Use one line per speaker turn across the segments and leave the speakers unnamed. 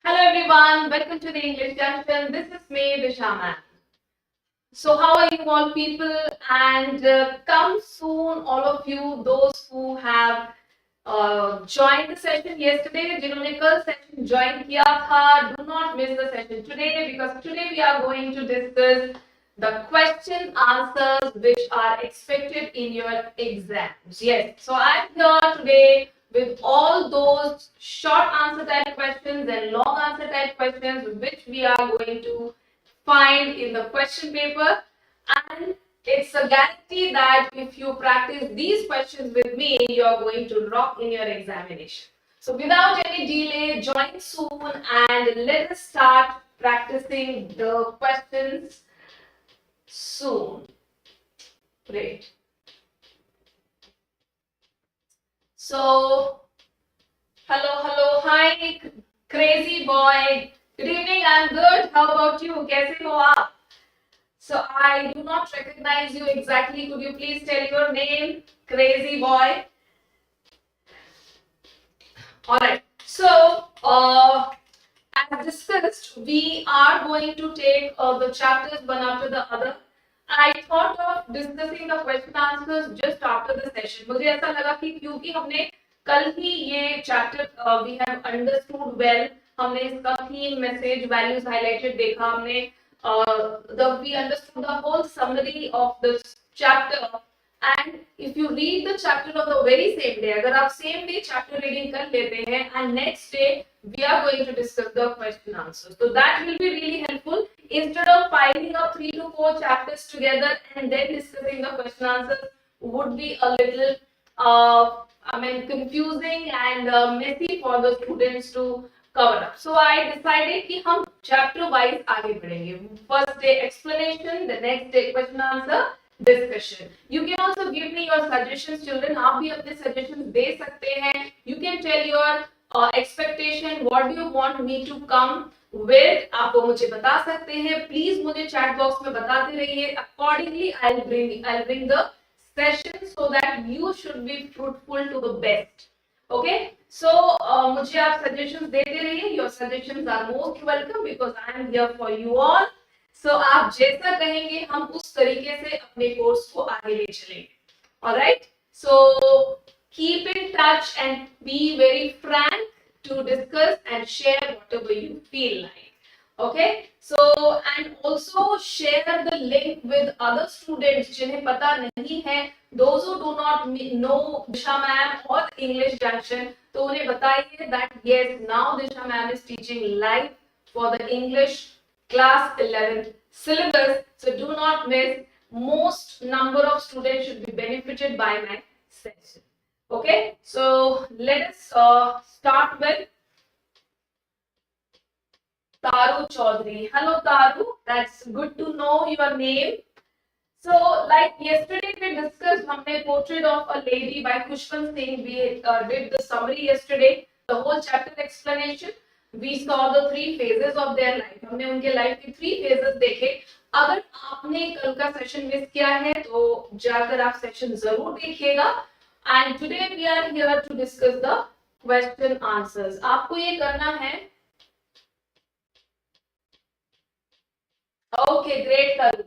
Hello everyone, welcome to the English Junction. This is me, Disha ma'am. So how are you all people? And come soon, all of you, those who have joined the session yesterday, जिन्होंने कल session join किया था, do not miss the session today because today we are going to discuss the question answers which are expected in your exams. Yes, so I'm here today with all those short answer type questions and long answer type questions which we are going to find in the question paper, and it's a guarantee that if you practice these questions with me, you are going to rock in your examination. So without any delay, join soon and let us start practicing the questions soon. Great. So, hello, hi, crazy boy. Good evening, I'm good. How about you? कैसे हो आप? So I do not recognize you exactly. Could you please tell your name, crazy boy? All right. So as discussed, we are going to take the chapters one after the other. I thought of discussing the question answers just after the session. मुझे ऐसा लगा कि क्योंकि हमने कल ही ये chapter we have understood well, हमने इसका theme, message, values highlighted देखा, हमने we understood the whole summary of this chapter. And if you read the chapter on the very same day, अगर आप same day chapter reading कर लेते हैं and next day we are going to discuss the question answers, so that will be really helpful. Instead of piling up 3 to 4 chapters together and then discussing the question answers would be a little confusing and messy for the students to cover up. So I decided कि हम chapter wise आगे बढ़ेंगे. First day explanation, the next day question answer, discussion. You can also give me your suggestions, children. आप भी अपने suggestions दे सकते हैं. You can tell your expectation. What do you want me to come with? आप वो मुझे बता सकते हैं. Please मुझे chat box में बताते रहिए. Accordingly, I'll bring the session so that you should be fruitful to the best. Okay? So मुझे आप suggestions देते रहिए. Your suggestions are most welcome because I am here for you all. So आप जैसा कहेंगे हम उस तरीके से अपने कोर्स को आगे ले चलेंगे. All right? So keep in touch and be very frank to discuss and share whatever you feel like. Okay? So and also share the link with other students जिन्हें पता नहीं है, those who do not know Disha ma'am or English Junction, तो उन्हें बताइए that yes, now Disha ma'am is teaching live for the English class 11 syllabus, so do not miss. Most number of students should be benefited by my session. Okay, so let us start with Taru Chaudhary. Hello Taru, that's good to know your name. So like yesterday we discussed हमने portrait of a lady by Khushwant Singh. We did the summary yesterday, the whole chapter explanation. We saw the 3 phases of their life. हमने उनके life के 3 phases देखे. अगर आपने कल का session miss किया है तो जाकर आप सेशन जरूर देखिएगा. And today we are here to discuss the question answers. आपको ये करना है. Okay, great Taru,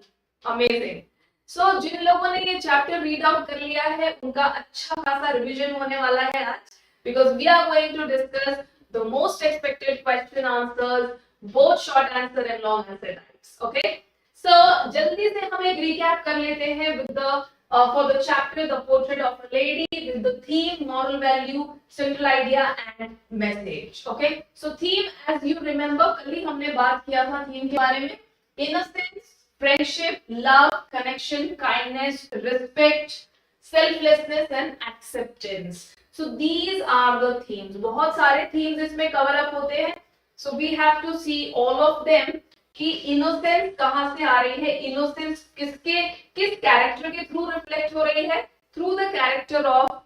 amazing. So जिन लोगों ने ये चैप्टर रीड आउट कर लिया है उनका अच्छा खासा रिवीजन होने वाला है आज, because we are going to discuss the most expected question answers, both short answer and long answer types. Okay, so जल्दी से हम एक recap कर लेते हैं with the for the chapter the portrait of a lady with the theme, moral value, central idea and message. Okay, so theme as you remember कल ही हमने बात किया था theme के बारे में. Innocence, friendship, love, connection, kindness, respect, selflessness and acceptance. So these are the themes. बहुत सारे themes इसमें cover up होते हैं. So we have to see all of them कि innocence कहाँ से आ रही है, innocence किस character के through reflect हो रही है, through the character of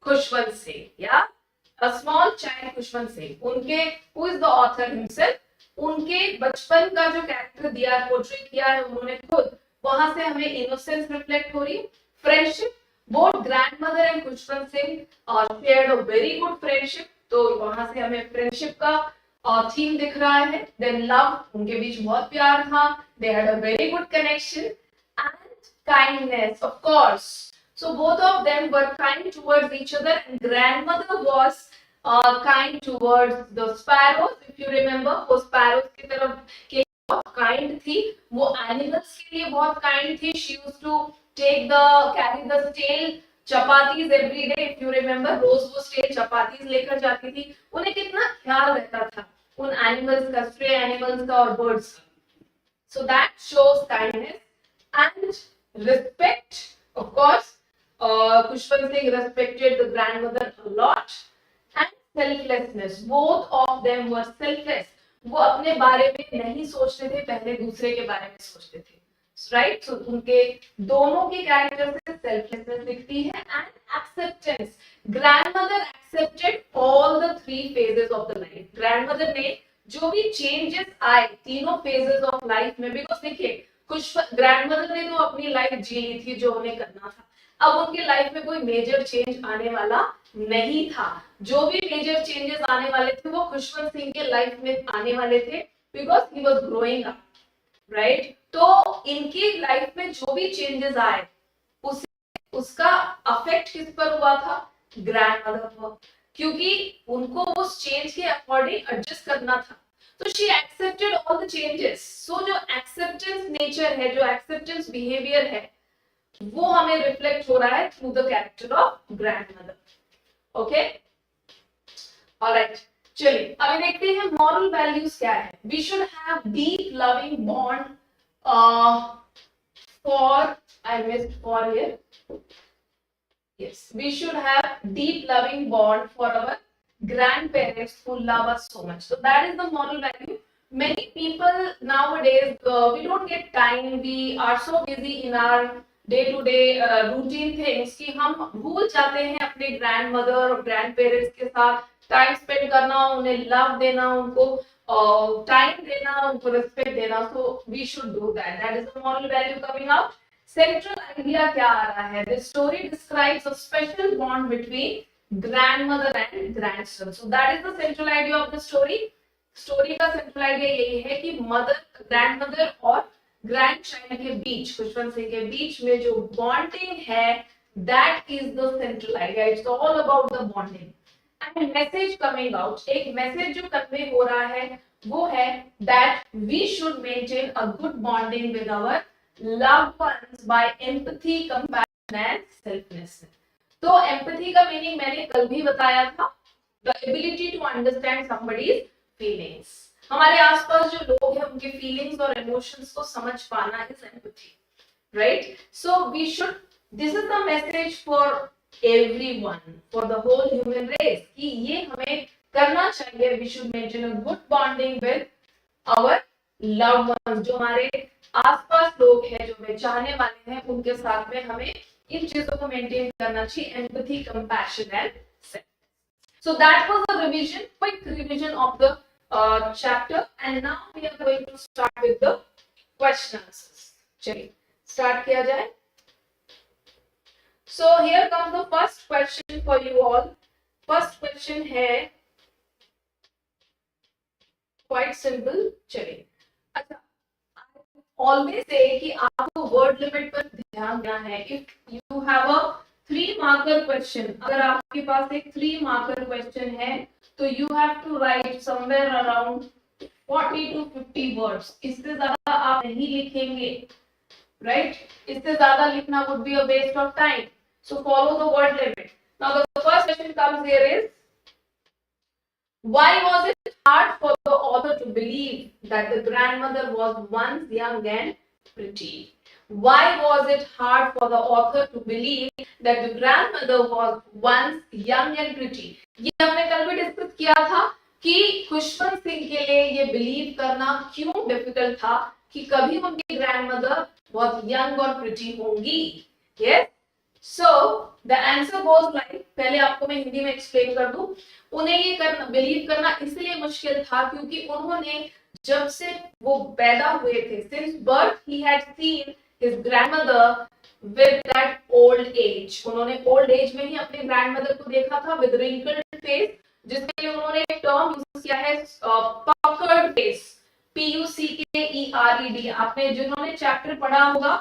Khushwant Singh. Yeah, a small child Khushwant Singh. उनके who is the author himself, उनके बचपन का जो कैरेक्टर दिया है, पोर्ट्रेट किया है उन्होंने खुद, वहां से हमें इनोसेंस रिफ्लेक्ट हो रही है. Friendship, both grandmother and Khushwant Singh shared a very good friendship, तो वहां से हमें फ्रेंडशिप का थीम दिख रहा है, देन लव, उनके बीच बहुत प्यार था, they had a very good connection, and kindness of course, so both of them were kind towards each other, and grandmother was kind towards the sparrows, if you remember, वो sparrows की तरफ के बहुत kind थी, वो animals के लिए बहुत काइंड थी, she used to take the carry the stale chapatis every day, if you remember, रोज वो स्टेल चपातीज लेकर जाती थी, उन्हें कितना ख्याल रहता था उन एनिमल्स का, स्ट्रे एनिमल्स का और बर्ड्स का. So that shows kindness and respect. Of course, Khushwant Singh respected the grandmother a lot, and selflessness. Both of them were selfless. वो अपने बारे में नहीं सोचते थे, पहले दूसरे के बारे में सोचते थे. Right? So उनके दोनों के कैरेक्टर से selflessness दिखती है, and acceptance. Grandmother accepted all the three phases of the life. Grandmother ने जो भी चेंजेस आए तीनों फेजेस ऑफ लाइफ में, बिकॉज देखिए कुछ ग्रैंडमदर ने तो अपनी लाइफ जी ली थी जो उन्हें करना था, अब उनकी लाइफ में कोई मेजर चेंज आने वाला नहीं था, जो भी मेजर चेंजेस आने वाले थे वो खुशवंत सिंह के लाइफ में आने वाले थे, because he was growing up, right. तो इनकी लाइफ में जो भी चेंजेस आए उसका अफेक्ट किस पर हुआ था, ग्रैंडमदर पर, क्योंकि उनको उस चेंज के अकॉर्डिंग एडजस्ट करना था. तो she accepted all the changes. So जो एक्सेप्टेंस नेचर है, जो एक्सेप्टेंस बिहेवियर है, वो हमें रिफ्लेक्ट हो रहा है through the character of grandmother. Okay, alright, चलिए अभी देखते हैं मॉरल वैल्यूज क्या है. We should have deep loving bond for, I missed for here, yes, we should have deep loving bond for our grandparents who love us so much. So that is the moral value. Many people nowadays, we don't get time, we are so busy in our day to day routine things कि हम भूल जाते हैं अपने grandmother और grandparents के साथ time spend करना, उन्हें लव देना, उनको टाइम देना, उनको रिस्पेक्ट देना. So we should do that. That is the moral value coming out. Central idea क्या आ रहा है, this story describes a special bond between grandmother and grandson. So that is the central idea of the story. Story का central idea यही है कि mother, grandmother और grand child के बीच, खुशवंत सिंह के बीच में जो बॉन्डिंग है, that is the central idea. It's all about the bonding. And message coming out, एक मैसेज जो कन्वे हो रहा है वो है that we should maintain a good bonding with our loved ones by empathy, compassion and selflessness. तो empathy का meaning मैंने कल भी बताया था, the ability to understand somebody's feelings. हमारे आसपास जो लोग हैं उनके feelings और emotions को समझ पाना is empathy, right? So we should, this is the message for everyone, for the whole human race, कि ये हमें करना चाहिए. We should maintain a good bonding with our loved ones. जो हमारे आसपास लोग हैं, जो हमें चाहने वाले हैं, उनके साथ में हमें इन चीजों को मेंटेन करना चाहिए, empathy, compassion and self. So that was a revision, quick revision of the chapter, and now we are going to start with the question answers. चलिए स्टार्ट किया जाए. So here comes the first question for you all. First question है quite simple. चलिए, अच्छा, always say कि आपको word limit पर ध्यान देना है. If you have a 3 marker question, अगर आपके पास एक 3 मार्कर क्वेश्चन है तो you have to write somewhere around 40 to 50 words. इससे ज्यादा आप नहीं लिखेंगे, राइट? इससे ज्यादा लिखना would be a waste of time. So follow the word limit. Now the first question comes here is, why was it hard for the author to believe that the grandmother was once young and pretty? Why was it hard for the author to believe that the grandmother was once young and pretty? ये हमने कल भी discuss किया था कि खुशवंत सिंह के लिए ये बिलीव करना क्यों डिफिकल्ट था कि कभी उनकी ग्रैंडमदर बहुत यंग और प्रिटी होंगी. Yes, so the answer goes like, पहले आपको मैं हिंदी में एक्सप्लेन कर दूं. उन्हें ये करना, बिलीव करना इसलिए मुश्किल था क्योंकि उन्होंने जब से वो पैदा हुए थे, since birth he had seen his grandmother with that old age. उन्होंने ओल्ड एज में ही अपने ग्रैंडमदर को देखा था विद रिंकल्ड फेस, जिसके लिए उन्होंने एक टर्म यूज किया है पकड़ फेस, PUCKERED। आपने जिन्होंने चैप्टर पढ़ा होगा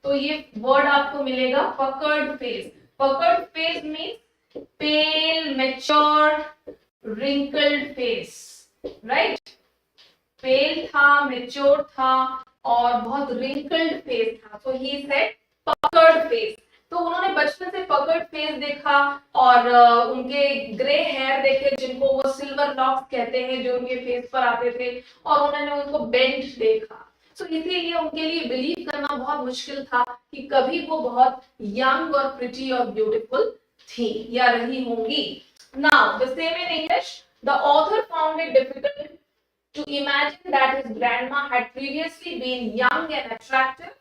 तो ये वर्ड आपको मिलेगा पकड़ फेस। पकड़ फेस मीन्स पेल, मैच्योर, रिंकल्ड फेस, राइट। पेल था, मैच्योर था और बहुत रिंकल्ड फेस था, सो ही सेड पकड़ फेस। तो उन्होंने बचपन से पकड़ फेस देखा और उनके ग्रे हेयर देखे जिनको वो सिल्वर लॉक्स कहते हैं जो उनके फेस पर आते थे, और उन्होंने उनको बेंड देखा। सो इसीलिए उनके लिए बिलीव करना बहुत मुश्किल था कि कभी वो बहुत यंग और प्रिटी और ब्यूटीफुल थी या रही होंगी। Now the same in English, the author found it difficult to imagine that his grandma had previously been young and attractive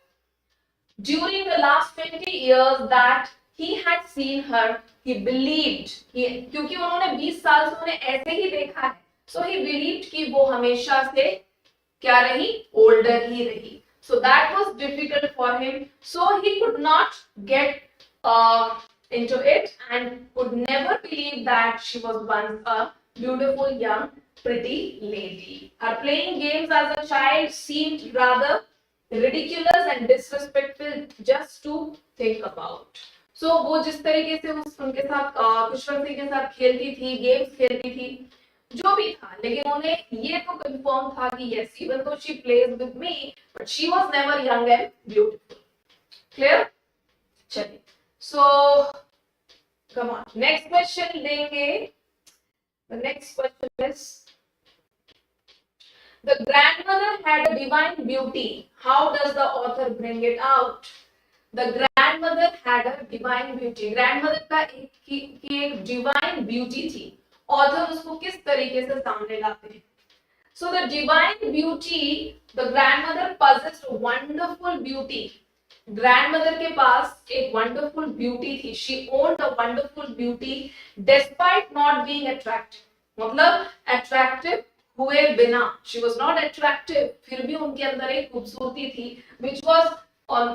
during the last 20 years that he had seen her. He believed, क्योंकि उन्होंने 20 साल से उन्हें ऐसे ही देखा है, so he believed कि वो हमेशा से क्या रही, older ही रही. So that was difficult for him, so he could not get into it and could never believe that she was once a beautiful young pretty lady. Her playing games as a child seemed rather ridiculous and disrespectful just to think about. So वो जिस तरीके से उनके साथ खुशवंती के साथ खेलती थी, गेम्स खेलती थी, जो भी था, लेकिन उन्हें ये तो कंफर्म था कि yes, even though she plays with me, but she was never young and beautiful. Clear? चलिए, so come on, next question लेंगे. The next question is, the grandmother had a divine beauty. How does the author bring it out? The grandmother had a divine beauty. Grandmother का एक divine beauty थी. Author उसको किस तरीके से सामने लाते हैं? So the divine beauty, the grandmother possessed wonderful beauty. Grandmother के पास एक wonderful beauty थी. She owned a wonderful beauty despite not being attractive. मतलब attractive हुए बिना, she was not attractive, फिर भी उनके अंदर एक खूबसूरती थी, which was on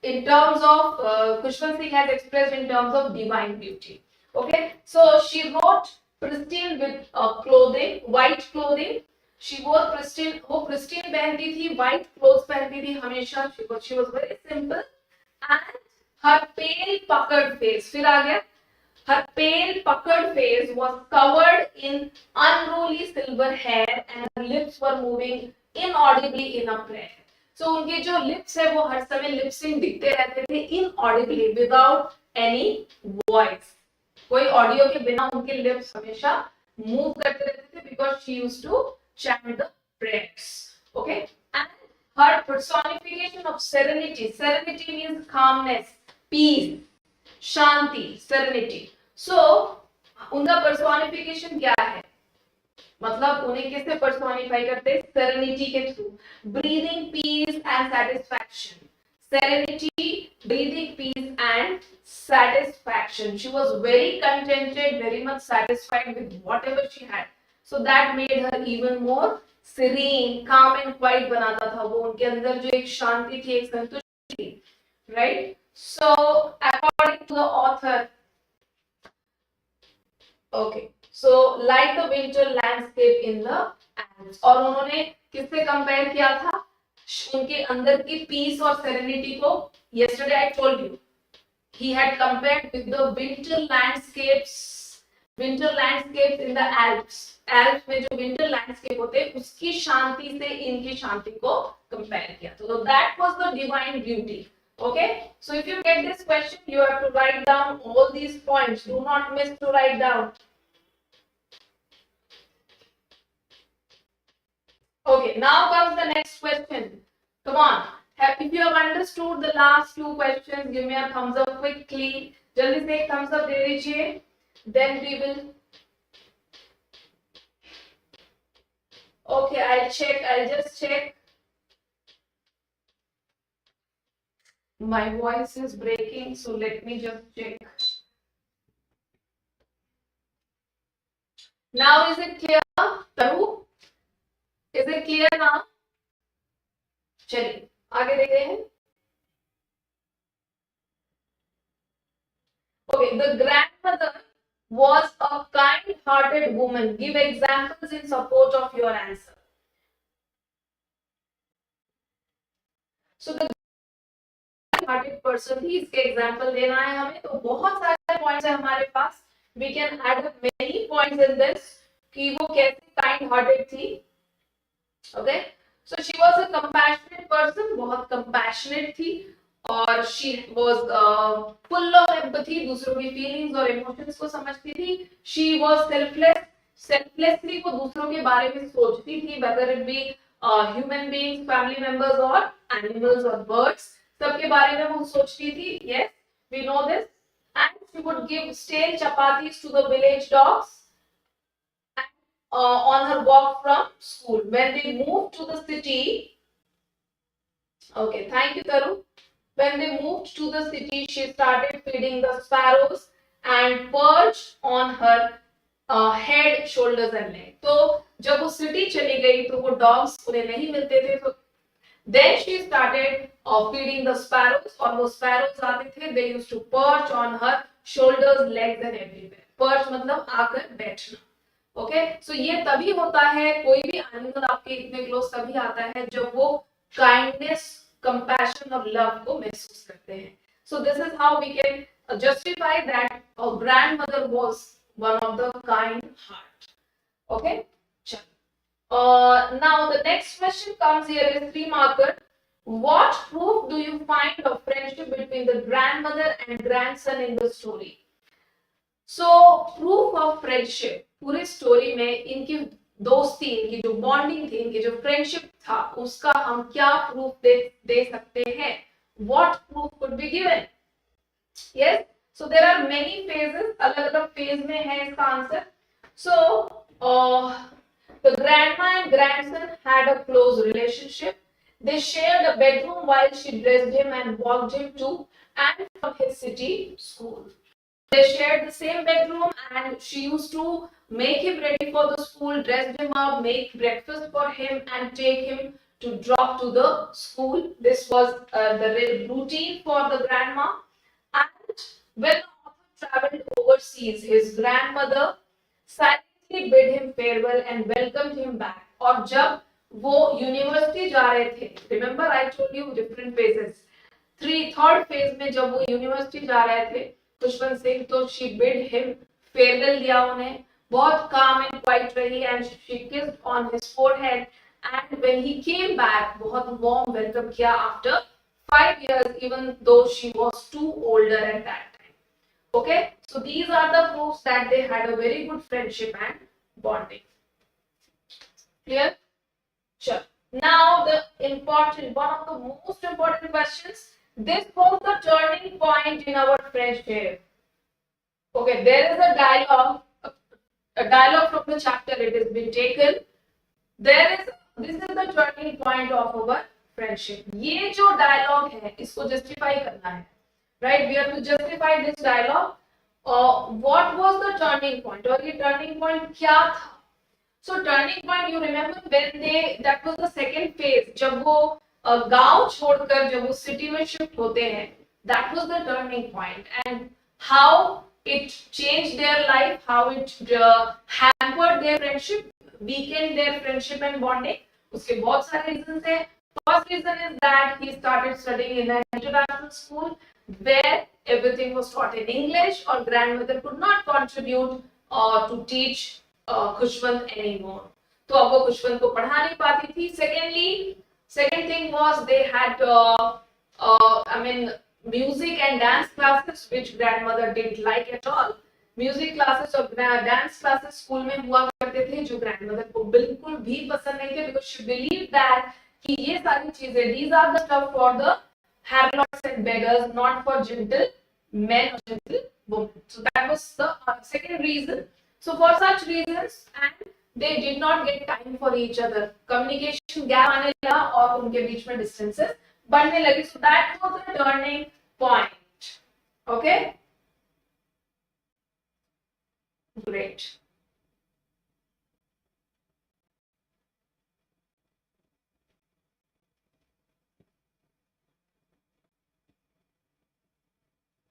in terms of Kushwant Singh has expressed in terms of divine beauty. Okay, so she wrote pristine with clothing, white clothing. She wore pristine, वो pristine पहनती थी, white clothes पहनती थी हमेशा. She was very simple, and her pale puckered face, फिर आ गया, her pale puckered face was covered in unruly silver hair and her lips were moving inaudibly in a prayer. So उनके जो lips है वो हर समय lip sync दिखते रहते थे inaudibly, without any voice. कोई ऑडियो के बिना उनके lips हमेशा move करते रहते थे because she used to chant the prayers. Okay, and her personification of serenity. Serenity means calmness, peace, Shanti, serenity. So उनका personification क्या है? मतलब उन्हें किससे पर्सोनिफाई करते हैं? सेरेनिटी के through. Breathing peace and satisfaction. Serenity, breathing peace and satisfaction. She was very contented, very much satisfied with whatever she had. So that made her even more serene, calm and quiet बनाता था वो. उनके अंदर जो एक शांति थी, एक संतुष्टि थी, right? So according to the author, okay, so like the winter landscape in the Alps. और उन्होंने किससे कंपेयर किया था? उनके अंदर की पीस और सेरेनिटी को. Yesterday I told you he had compared with the winter landscapes in the Alps. Alps में जो winter landscape होते हैं उसकी शांति से इनकी शांति को कंपेयर किया. So that was the divine beauty. Okay, so if you get this question, you have to write down all these points. Do not miss to write down. Okay, now comes the next question. Come on. If you have understood the last two questions, give me a thumbs up quickly. Jaldi se ek thumbs up de dijiye. Then we will. Okay, I'll check. I'll just check. My voice is breaking, so let me just check. Now is it clear? Taru? Is it clear now? चलिए आगे देखते हैं. Okay, the grandmother was a kind-hearted woman. Give examples in support of your answer. So the kind-hearted person थी, इसके example देना है हमें. तो बहुत सारे पॉइंट्स है हमारे पास. We can add up many points in this कि वो कैसे kind-hearted थी. Okay, so she was a compassionate person, बहुत compassionate थी, और she was full of empathy, दूसरों की feelings और emotions को समझती थी. She was selfless, selflessly वो दूसरों के बारे में सोचती थी, whether it be human beings, family members or animals or birds, सबके बारे में वो सोचती थी. Yes, we know this. And she would give stale chapatis to the village dogs on her walk from school. When they moved to the city, okay, thank you, Taru. When they moved to the city, she started feeding the sparrows and perched on her head, shoulders and leg. तो जब वो city चली गई तो वो dogs उन्हें नहीं मिलते थे, तो then she started feeding the sparrows, और वो sparrows आते थे, they used to perch on her shoulders, legs and everywhere. Perch मतलब आकर बैठना. ओके, सो ये तभी होता है, कोई भी एनिमल आपके इतने क्लोज तभी आता है जब वो काइंडनेस, कंपैशन और लव को महसूस करते हैं. So this is how we can justify that our grandmother was one of the kind heart. Okay, चलो. Now the next question comes here is 3 marker. What proof do you find of friendship between the grandmother and grandson in the story? So proof of friendship, पूरे story में इनकी दोस्ती, इनकी जो bonding थी, इनकी जो फ्रेंडशिप था, उसका हम क्या प्रूफ दे सकते हैं? What proof could be given? Yes, so there are many phases, अलग अलग फेज में है इसका answer. So the grandma and grandson had a close relationship. They shared a bedroom while she dressed him and walked him to and from his city school. They shared the same bedroom and she used to make him ready for the school, dress him up, make breakfast for him and take him to drop to the school. This was the routine for the grandma. And when the author traveled overseas, his grandmother silently bid him farewell and welcomed him back. और जब वो university जा रहे थे, remember I told you different phases. Third phase में जब वो university जा रहे थे खुशवंत सिंह, तो शी बिड हिम फेयरवेल दिया उन्हें, बहुत काम एंड क्वाइट रही and she kissed on his forehead and when he came back बहुत वार्म वेलकम किया after 5 years even though she was too older at that time. Okay, so these are the proofs that they had a very good friendship and bonding. Clear? Sure. Now the important, one of the most important questions. This was the turning point in our friendship. Okay, there is a dialogue from the chapter. It has been taken. This is the turning point of our friendship. ये जो dialogue है, इसको justify करना है, right? We have to justify this dialogue. What was the turning point? और ये turning point क्या था? So turning point, you remember when that was the second phase, जब वो गांव छोड़कर जब वो सिटी में शिफ्ट होते हैं, that was the turning point and how it changed their life, how it hampered their friendship, weakened their friendship and bonding. उसके बहुत सारे reasons हैं. First reason is that he started studying in an international school where everything was taught in English, or grandmother could not contribute to teach Khushwant anymore. तो अब वो खुशवंत को पढ़ा नहीं पाती थी. Second thing was they had music and dance classes which grandmother didn't like at all. Music classes और dance classes school में हुआ करते थे जो grandmother को बिल्कुल भी पसंद नहीं थे, because she believed that कि ये सारी चीजें, these are the stuff for the harlots and beggars, not for gentle men or gentle women. So that was the second reason. So for such reasons, and they did not get time for each other. Communication gap आने लगा और उनके बीच में distances बढ़ने लगी. So that was the turning point. Okay? Great.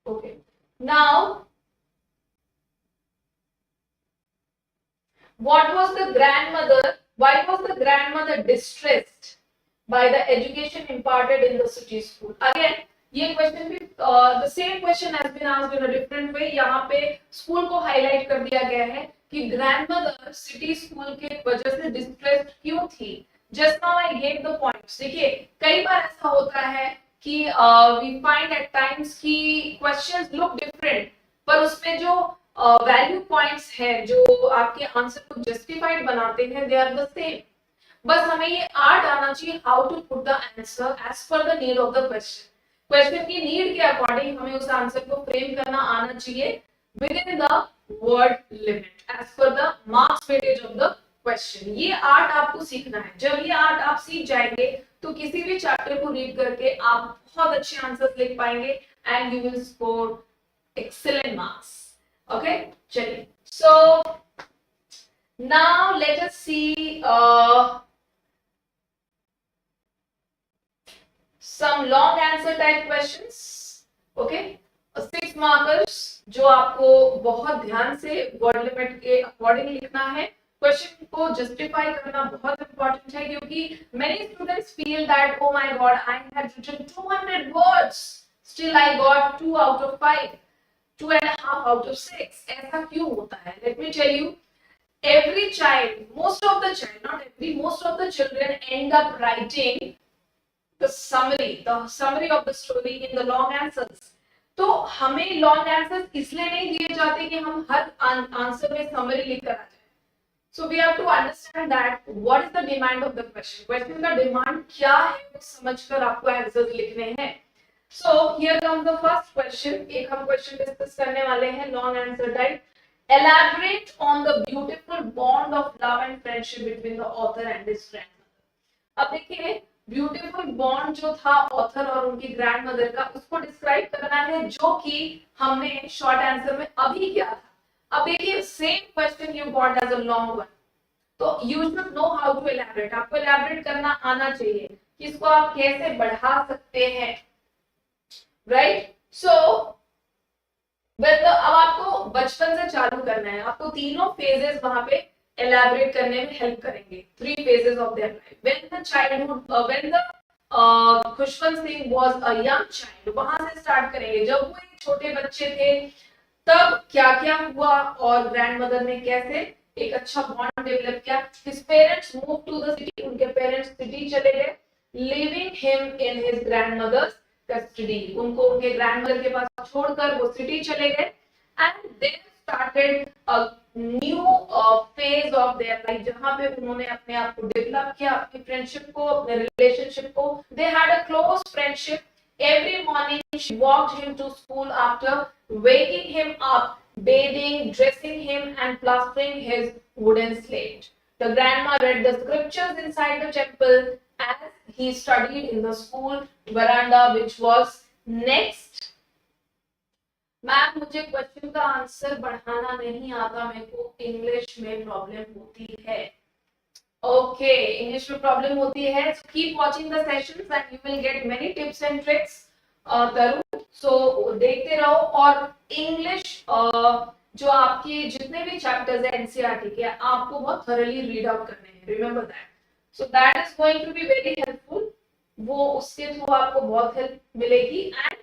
Okay. Now What was the grandmother? Why was the grandmother distressed by the education imparted in the city school? Again, ये question भी the same question has been asked in a different way. यहाँ पे school को highlight कर दिया गया है कि ग्रैंडमदर सिटी स्कूल के वजह से डिस्ट्रेस्ड क्यों थी. Just now I gave the points. देखिए कई बार ऐसा होता है कि वी फाइंड एट टाइम्स कि क्वेश्चंस लुक डिफरेंट, पर उसमें जो वैल्यू पॉइंट्स हैं जो आपके आंसर को जस्टिफाइड बनाते हैं, दे आर द सेम. बस हमें ये आर्ट आना चाहिए how to put the answer as per the need of the question. Question की नीड के अकॉर्डिंग हमें उस आंसर को फ्रेम करना आना चाहिए within the word limit as per the marks weightage of the question. ये आर्ट आपको सीखना है. जब ये आर्ट आप सीख जाएंगे तो किसी भी चैप्टर को रीड करके आप बहुत अच्छे आंसर्स लिख पाएंगे and you will score excellent marks. Okay, चलिए. सो नाउ लेट अस सी some long answer type questions. Okay, 6 markers जो आपको बहुत ध्यान से वर्ड लिमिट के अकॉर्डिंग लिखना है. क्वेश्चन को जस्टिफाई करना बहुत इंपॉर्टेंट है क्योंकि many students feel that oh my god I had written 200 words still I got 2 out of 5, 2.5 out of 6. ऐसा क्यों होता है? Let me tell you, every child, most of the child, not every, most of the children end up writing the summary of the story in the long answers. तो हमें long answers इसलिए नहीं दिए जाते कि हम हर आंसर में summary लिख कर आ जाए. So we have to understand that what is the demand of the question. Question का demand क्या है वो समझकर आपको answers लिखने हैं. So here comes the first question. एक हम question discuss करने वाले हैं long answer type. Elaborate on the beautiful bond of love and friendship between the author and his grandmother. अब देखिए ब्यूटीफुल बॉन्ड जो था ऑथर और उनकी ग्रैंडमदर का, उसको डिस्क्राइब करना है जो कि हमने शॉर्ट आंसर में अभी किया था. अब देखिए same question you got as a long one, तो you should know how to elaborate. आपको एलैबोरेट करना आना चाहिए कि इसको आप कैसे बढ़ा सकते हैं. राइट. सो अब आपको बचपन से चालू करना है. आपको तीनों फेजेस वहां पे elaborate करने में हेल्प करेंगे. 3 phases of their life. When the childhood, when the Khushwant Singh was a young child, वहां से स्टार्ट करेंगे. जब वो एक छोटे बच्चे थे तब क्या क्या हुआ और ग्रैंडमदर ने कैसे एक अच्छा बॉन्ड डेवलप किया. His parents moved to the city. उनके पेरेंट्स सिटी चले गए, leaving him in his grandmother's custody. उनको उनके ग्रैंडमदर के पास छोड़कर वो सिटी चले गए. And then started a new phase of their life जहां पे उन्होंने अपने आप को डेवलप किया, अपनी फ्रेंडशिप को, अपने रिलेशनशिप को. They had a close friendship. Every morning she walked him to school after waking him up, bathing, dressing him and plastering his wooden slate. The grandma read the scriptures inside the temple as he studied in the school veranda which was next. Ma'am मुझे question का answer बढ़ाना नहीं आता, मेरे को English में problem होती है. ओके, इंग्लिश में प्रॉब्लम होती है. So keep watching the sessions and you will get many tips and tricks. Tarun, so देखते रहो. और इंग्लिश जो आपके जितने भी चैप्टर्स है एनसीईआरटी के, आपको बहुत थॉरली रीड आउट करने हैं. Remember that. So that is going to be very helpful. वो उसके थ्रू आपको बहुत हेल्प मिलेगी. एंड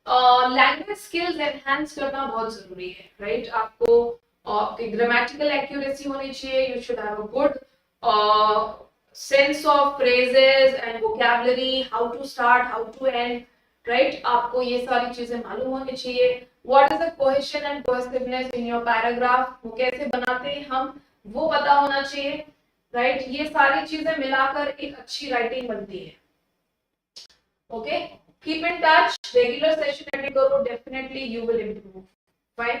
लैंग्वेज स्किल्स एनहांस करना बहुत जरूरी है. राइट. आपको आपकी ग्रामेटिकल एक्यूरेसी होनी चाहिए. You should have a good sense of phrases and vocabulary, how to start, how to end. Right. आपको ये सारी चीजें मालूम होनी चाहिए. What is the cohesion and cohesiveness in your paragraph, वो कैसे बनाते हैं हम, वो पता होना चाहिए. राइट. ये सारी चीजें मिलाकर एक अच्छी राइटिंग बनती है. Okay, keep in touch, regular session attend karo, definitely you will improve. Fine.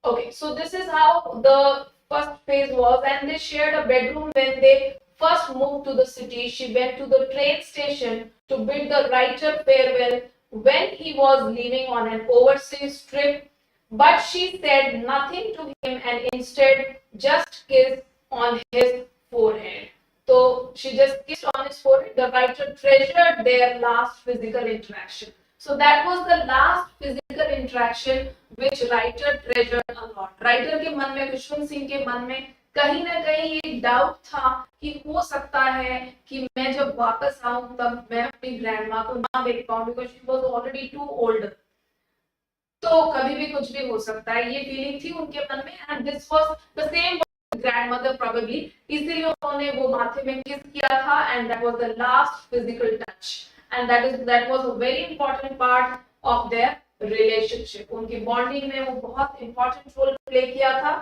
Okay, so this is how the first phase was. And they shared a bedroom when they first moved to the city. She went to the train station to bid the writer farewell when he was leaving on an overseas trip, but she said nothing to him and instead just kissed on his forehead. So she just kissed on his forehead. The writer treasured their last physical interaction. So that was the last physical interaction which writer treasured a lot. Writer के मन में, खुशवंत सिंह के मन में कहीं ना कहीं एक डाउट था कि हो सकता है कि मैं जब वापस आऊं तब मैं अपनी ग्रैंडमा को ना देख पाऊं because she was already too old. तो कभी भी कुछ भी हो सकता है, ये फीलिंग थी उनके मन में and this was the same grandmother probably, इसीलिए उन्होंने वो माथे में किस किया था and that was the last physical touch and that was a very important part of their relationship. उनकी बॉन्डिंग में वो बहुत इंपॉर्टेंट रोल प्ले किया था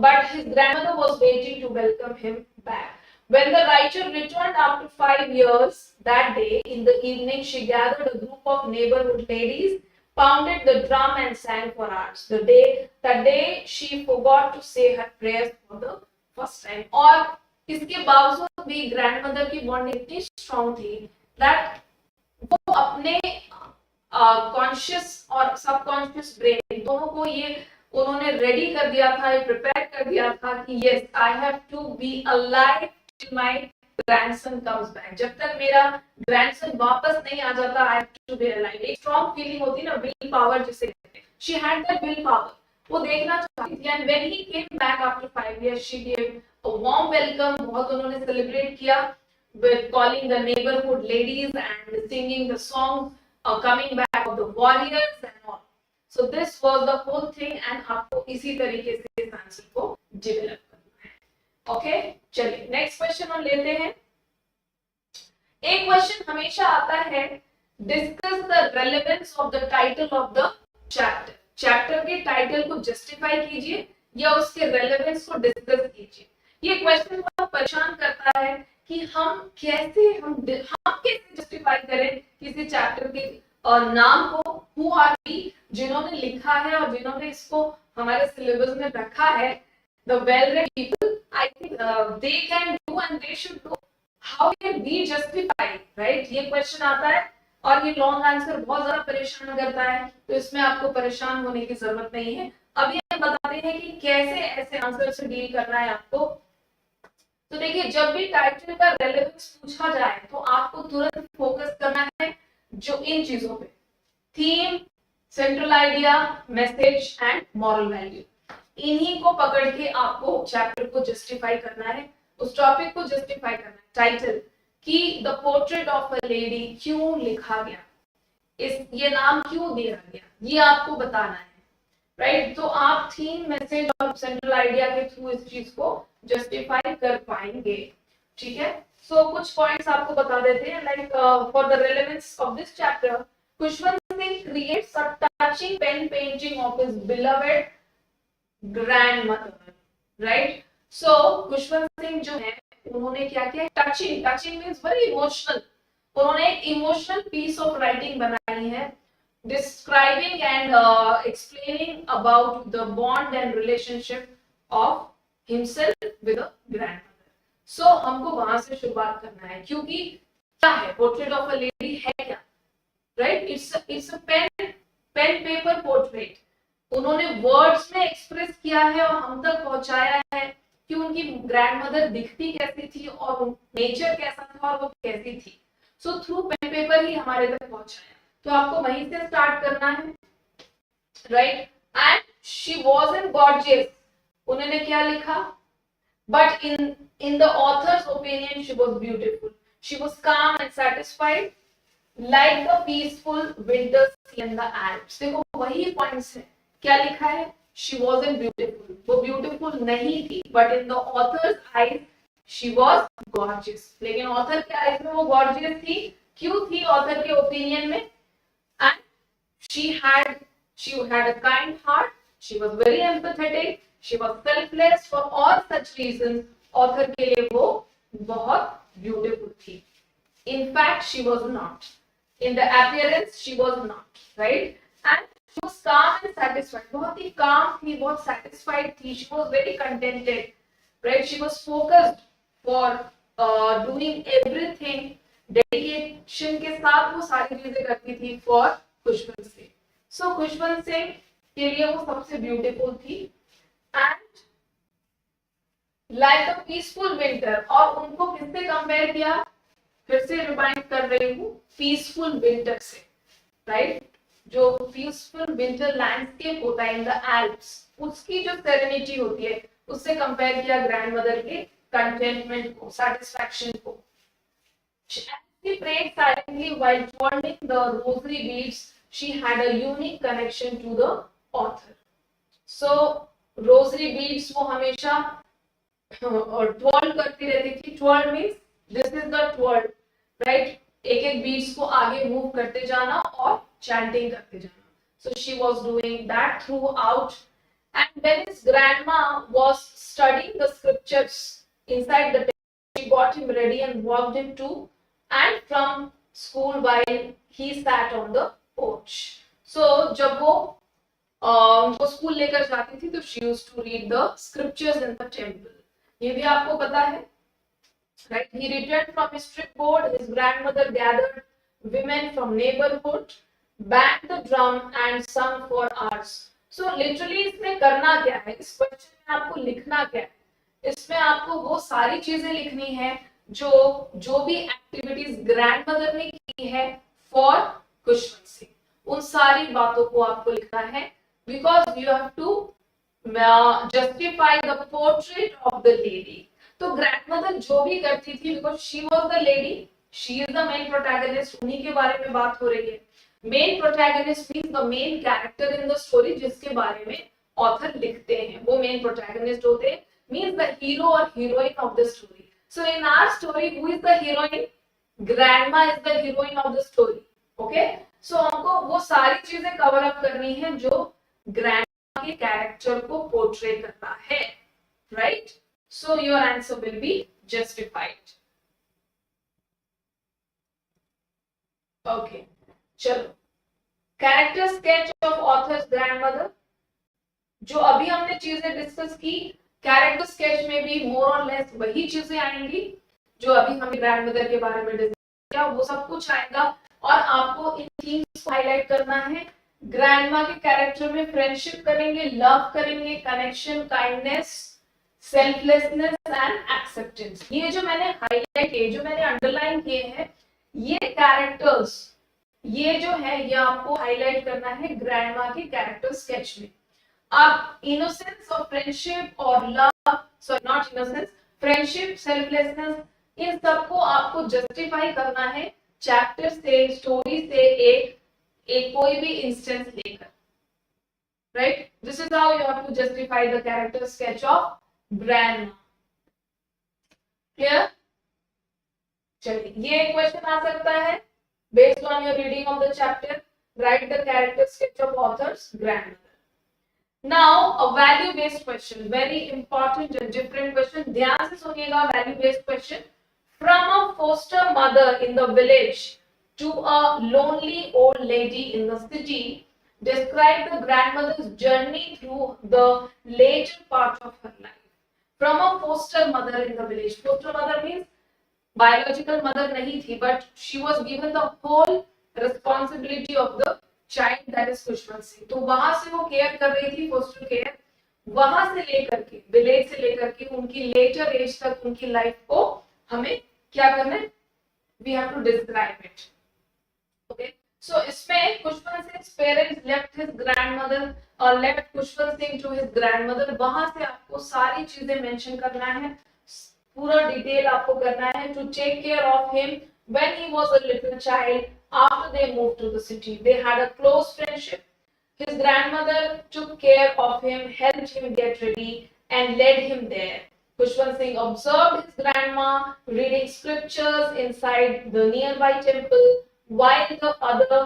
but his grandmother was waiting to welcome him back. When the writer returned after 5 years, that day in the evening, she gathered a group of neighborhood ladies, pounded the drum, and sang for hours. That day, she forgot to say her prayers for the first time. और इसके बावजूद भी grandmother की bonding इतनी strong थी that वो अपने conscious और सबकॉन्शियस ब्रेन दोनों को ये उन्होंने रेडी कर दिया था, प्रिपेयर कर दिया था कि yes I have to be alive till my grandson comes back. जब तक मेरा ग्रैंडसन वापस नहीं आ जाता I have to be alive. एक स्ट्रांग फीलिंग होती है ना, विल पावर जिसे कहते हैं। She had that will power, वो देखना चाहती थी and when he came back after 5 years she gave a warm welcome. बहुत उन्होंने सेलिब्रेट किया with calling the neighborhood ladies and singing the song coming back of the warriors and all. So this was the whole thing and आपको इसी तरीके से इस answer को develop करना है। ओके, चलिए नेक्स्ट क्वेश्चन हम लेते हैं। एक क्वेश्चन हमेशा आता है, discuss the relevance of the title of the chapter. Chapter के टाइटल को जस्टिफाई कीजिए या उसके रेलेवेंस को डिस्कस कीजिए। ये क्वेश्चन बहुत परेशान करता है कि हम कैसे जस्टिफाई करें किसी चैप्टर के नाम को। हु आर वी, जिन्होंने लिखा है और जिन्होंने इसको हमारे सिलेबस में रखा है, the well read people, I think they can do and they should do. How can we justify, right? ये क्वेश्चन आता है और ये लॉन्ग आंसर बहुत ज्यादा परेशान करता है, तो इसमें आपको परेशान होने की जरूरत नहीं है। अभी हम बताते हैं कि कैसे ऐसे आंसर से डील करना है आपको। तो देखिए, जब भी टाइटल का रेलेवेंस पूछा जाए तो आपको तुरंत फोकस करना है जो इन चीजों पे, theme, central idea, message and moral value. इन्हीं को पकड़ के आपको चैप्टर को जस्टिफाई करना है, उस टॉपिक को जस्टिफाई करना है। टाइटल कि the portrait of a lady क्यों लिखा गया, ये नाम क्यों दिया गया, ये आपको बताना है, राइट? तो आप थीम, मैसेज और सेंट्रल आइडिया के थ्रू इस चीज को जस्टिफाई कर पाएंगे, ठीक है? सो कुछ पॉइंट्स आपको बता देते हैं, like for the relevance of this chapter, Khushwant Singh creates a touching pen painting of his beloved grandmother, right? So Khushwant Singh जो है उन्होंने क्या किया, टचिंग मींस वेरी इमोशनल। उन्होंने एक इमोशनल पीस ऑफ राइटिंग बनाई है describing and explaining about the bond and relationship of himself with a grandmother. So हमको वहां से शुरुआत करना है, क्योंकि क्या है पोर्ट्रेट ऑफ अ लेडी है क्या, right? It's a pen paper portrait. उन्होंने वर्ड्स में एक्सप्रेस किया है और हम तक पहुंचाया है कि उनकी ग्रैंडमदर दिखती कैसी थी और नेचर कैसा था और वो कैसी थी। सो थ्रू पेन पेपर ही हमारे तक पहुंचाया, तो आपको वहीं से स्टार्ट करना है, right? And she wasn't gorgeous, उन्होंने क्या लिखा, but in the author's opinion she was beautiful, she was calm and satisfied like the peaceful winter sea in the Alps. देखो वही पॉइंट्स है, क्या लिखा है, शी वाज़न्ट ब्यूटीफुल, वो ब्यूटीफुल नहीं थी, but in the author's eyes she was gorgeous. लेकिन ऑथर के आईज में वो गॉर्जियस थी, क्यों थी ऑथर के ओपिनियन में? And she had a kind heart, she was very empathetic, she was selfless, for all such reasons author के लिए वो बहुत beautiful थी। In fact she was not, in the appearance she was not, right? And she was calm and satisfied, बहुत ही calm थी, बहुत satisfied थी, she was very contented, right? She was focused for doing everything, dedication के साथ वो सारी चीजें करती थी फॉर खुशवंत सिंह। सो खुशवंत सिंह के लिए वो सबसे ब्यूटीफुल थी and like a peaceful winter. और उनको किससे कंपेयर किया, फिर से रिमाइंड कर रही हूँ, पीसफुल विंटर से, राइट? जो पीसफुल विंटर लैंडस्केप होता है इन द एल्प्स, उसकी जो सेरेनिटी होती है उससे कंपेयर किया ग्रैंडमदर के कंटेंटमेंट को, सेटिस्फैक्शन को. She prayed silently while twirling the rosary beads. She had a unique connection to the author. So rosary beads वो हमेशा और twirl करती रहती थी. Twirl means this is the twirl, right? एक एक beads को आगे move करते जाना और chanting करते जाना. So she was doing that throughout. And when his grandma was studying the scriptures inside the temple, she got him ready and walked him to and from school while he sat on the porch. So जब वो उनको school लेकर जाती थी तो she used to read the scriptures in the temple. ये भी आपको पता है, right? He returned from his trip board. His grandmother gathered women from neighborhood, banged the drum and sung for hours. So literally इसमें करना क्या है, इस क्वेश्चन में आपको लिखना क्या है, इसमें आपको वो सारी चीजें लिखनी है जो भी एक्टिविटीज ग्रैंडमदर ने की है फॉर खुशवंत सिंह, उन सारी बातों को आपको लिखना है. Because you have to justify the portrait of the lady. तो ग्रैंडमदर जो भी करती थी, because she was the lady, she is the main protagonist, उन्हीं के बारे में बात हो रही है. Main protagonist means the main character in the story, जिसके बारे में ऑथर लिखते हैं, वो मेन प्रोटैगनिस्ट होते हैं, मीन्स द हीरो और heroine of the story. So in our story, who is the heroine? Grandma is the heroine of the story. Okay? So हमको वो सारी चीजें कवर अप करनी है जो ग्रैंडमा के कैरेक्टर को पोर्ट्रे करता है, right? So your answer will be justified. Okay. चलो. Character sketch of author's grandmother. जो अभी हमने चीजें डिस्कस की, कैरेक्टर स्केच में भी मोर और लेस वही चीजें आएंगी जो अभी हमने ग्रैंडमदर के बारे में डिस्कस किया, वो सब कुछ आएगा. और आपको इन थीम्स को हाईलाइट करना है. ग्रैंडमा के कैरेक्टर में फ्रेंडशिप करेंगे, लव करेंगे, connection, kindness, selflessness and acceptance. ये जो मैंने हाईलाइट किए, जो मैंने अंडरलाइन किए हैं, ये कैरेक्टर्स, ये जो है ये आपको हाईलाइट करना है ग्रैंडमा के कैरेक्टर स्केच में. अब इनोसेंस और फ्रेंडशिप और love, sorry not innocence, friendship, selflessness, इन सबको आपको जस्टिफाई करना है चैप्टर से, स्टोरी से, एक कोई भी इंस्टेंस लेकर, right? This is how you have to justify the character sketch of grandma. Clear? चलिए, ये क्वेश्चन आ सकता है based on your reading of the chapter. Write the character sketch of author's grandmother. Now a value based question, very important and different question. ध्यान से सुनिएगा. value based question. From a foster mother in the village to a lonely old lady in the city, describe the grandmother's journey through the later part of her life. From a foster mother in the village. Foster mother means biological mother नहीं थी, but she was given the whole responsibility of the child, that is Khushwant Singh. तो वहां से वो care कर रही थी, foster care. वहां से लेकर के, विलेज से लेकर के उनकी लेटर एज तक उनकी लाइफ को हमें क्या करना है, we have to describe it. Okay, so इसमें Khushwant Singh parents left his grandmother और left Khushwant Singh to his grandmother. वहां से आपको सारी चीजें मेंशन करना है, पूरा डिटेल आपको करना है. To take care of him when he was a little child. After they moved to the city, they had a close friendship. His grandmother took care of him, helped him get ready, and led him there. Khushwant Singh observed his grandma reading scriptures inside the nearby temple while the other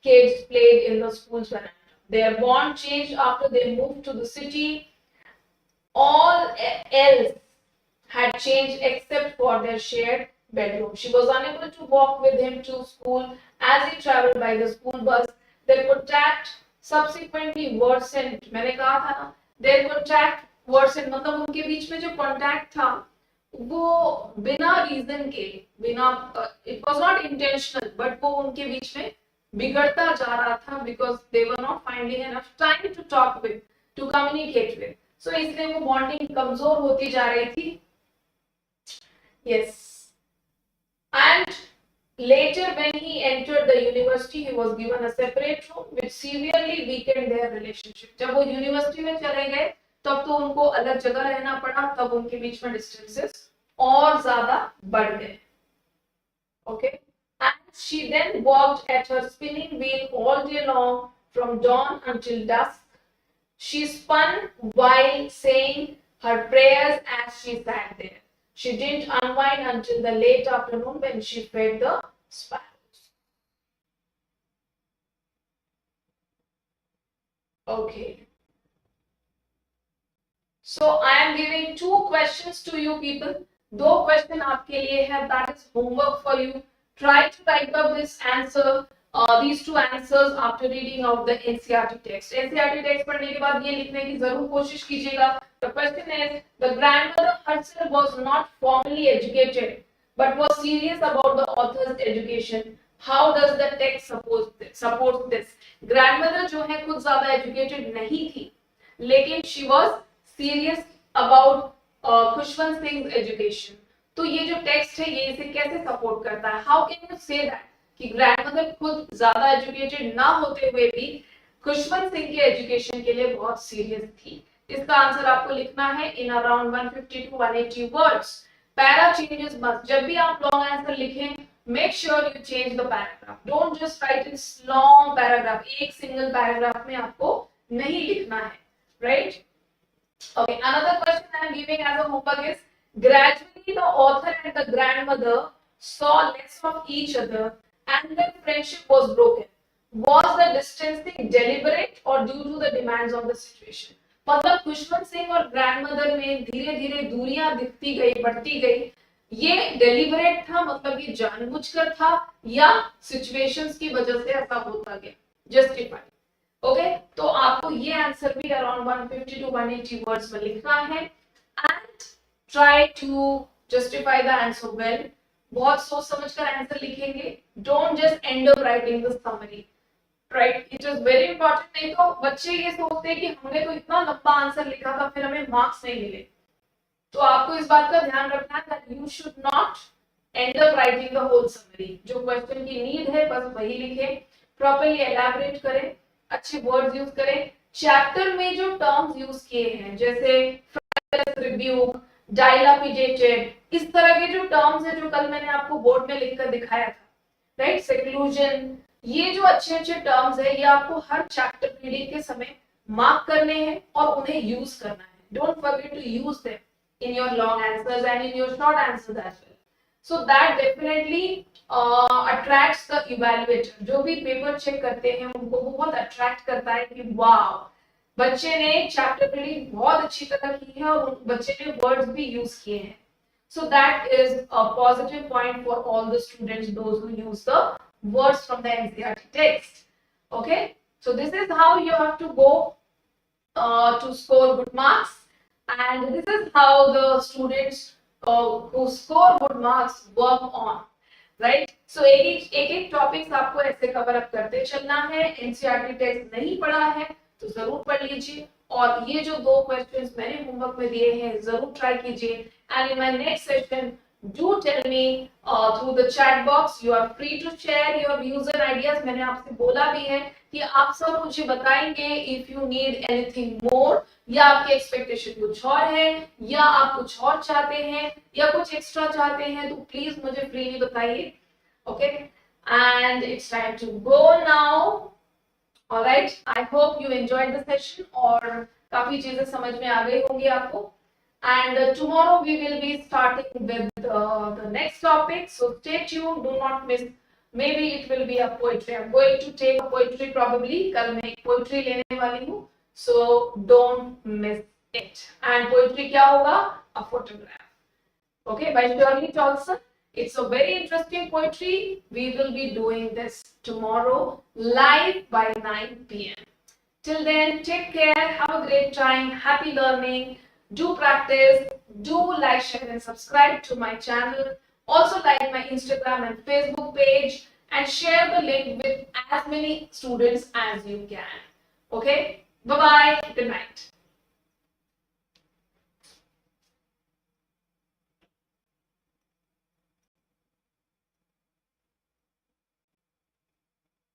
kids played in the school's veranda. Their bond changed after they moved to the city. All else had changed except for their shared bedroom. She was unable to walk with him to school as he traveled by the school bus. Their contact subsequently worsened. मैंने कहा था ना, their contact worsened, मतलब उनके बीच में जो contact था वो बिना रीजन के, बिना it was not intentional, but वो उनके बीच में बिगड़ता जा रहा था because they were not finding enough time to talk with, to communicate with. So इसलिए वो bonding कमजोर होती जा रही थी. Yes. And Later, when he entered the university, he was given a separate room, which severely weakened their relationship. जब वो university में चले गए, तब तो उनको अलग जगह रहना पड़ा, तब उनके बीच में डिस्टेंसेस और ज्यादा बढ़ गए. Okay, and she then worked at her spinning wheel all day long, from dawn until dusk. She spun while saying her prayers as she sat there. She didn't unwind until the late afternoon when she fed the sparrows. Okay. So I am giving two questions to you people. दो question आपके लिए है. That is homework for you. Try to write up this answer. These two answers after reading out the NCERT text. NCERT text पढ़ने के बाद ये लिखने की जरूर कोशिश कीजिएगा. The question is, the grandmother herself was not formally educated, but was serious about the author's education. How does the text support this? Grandmother जो है खुद ज्यादा educated नहीं थी, लेकिन she was serious about Khushwant Singh education. तो ये जो टेक्स्ट है ये इसे कैसे सपोर्ट करता है? How can you say that कि ग्रैंडमदर खुद ज्यादा एजुकेटेड ना होते हुए भी खुशवंत सिंह के एजुकेशन के लिए बहुत सीरियस थी? इसका आंसर आपको लिखना है in around 150 to 180 words. Para changes must. जब भी आप लॉन्ग आंसर लिखें, make sure you change the paragraph. Don't just right in long paragraph. एक सिंगल पैराग्राफ में आपको नहीं लिखना है, right? Okay, another question I am giving as a homework is, gradually the author and the grandmother saw less of each other and their friendship was broken. Was the distancing deliberate or due to the demands of the situation? मतलब खुशवंत सिंह और grandmother में धीरे धीरे दूरियां दिखती गई, बढ़ती गई. ये डेलिबरेट था, मतलब ये जानबूझकर था, या सिचुएशंस की वजह से ऐसा होता गया? जस्टिफाई. ओके, तो आपको ये आंसर भी अराउंड 150 to 180 वर्ड्स में लिखना है. And try to justify the answer well. बहुत सोच समझकर आंसर लिखेंगे. Don't just end up writing the summary, right? It is very important. नहीं तो बच्चे ये सोचते हैं कि हमने तो इतना लंबा आंसर लिखा था, फिर हमें मार्क्स नहीं मिले. तो आपको इस बात का ध्यान रखना है that you should not end up writing the whole summary. जो क्वेश्चन की नीड है बस वही लिखें. प्रॉपर्ली एलैबोरेट करें, अच्छे वर्ड्स यूज करें. चैप्टर में जो टर्म्स यूज किए हैं, जैसे रिब्यूक, डायलापिडेटेड, इस तरह के जो टर्म्स हैं जो कल मैंने आपको बोर्ड में लिखकर दिखाया था, राइट? सेक्लूजन, ये जो अच्छे अच्छे टर्म्स है, ये आपको हर चैप्टर रीडिंग के समय मार्क करने हैं और उन्हें यूज करना है. Don't forget to use them in your long answers and in your short answers as well. So that definitely attracts the evaluator. जो भी पेपर चेक करते हैं उनको बहुत अट्रैक्ट करता है कि वाव, बच्चे ने चैप्टर रीडिंग बहुत अच्छी तरह की है और बच्चे ने वर्ड्स भी यूज किए हैं. So that is a positive point for all the students, those who use the words from the NCERT text. Okay, so this is how you have to go to score good marks, and this is how the students who score good marks work on, right? So एक topics आपको ऐसे cover up करते चलना है. NCERT text नहीं पढ़ा है तो जरूर पढ़ लीजिए, और ये जो दो क्वेश्चंस मैंने होमवर्क में दिए हैं जरूर ट्राई कीजिए. And in my next session, do tell me through the chat box. You are free to share your views and ideas. मैंने आपसे बोला भी है कि आप सब मुझे बताएंगे if you need anything more, या आपकी एक्सपेक्टेशन कुछ और है, या आप कुछ और चाहते हैं, या कुछ एक्स्ट्रा चाहते हैं, तो प्लीज मुझे फ्रीली बताइए. Okay, and it's time to go now. Alright, I hope you enjoyed the session और काफी चीजें समझ में आ गई होंगी आपको. And tomorrow we will be starting with the next topic. So stay tuned. Do not miss. Maybe it will be a poetry. I'm going to take a poetry probably. कल मैं एक poetry लेने वाली हूँ. So don't miss it. And poetry क्या होगा? A photograph. Okay, by Shirley Tolson. It's a very interesting poetry. We will be doing this tomorrow live by 9 p.m. Till then, take care. Have a great time. Happy learning. Do practice, do like, share and subscribe to my channel. Also like my Instagram and Facebook page and share the link with as many students as you can. Okay, bye bye, good night.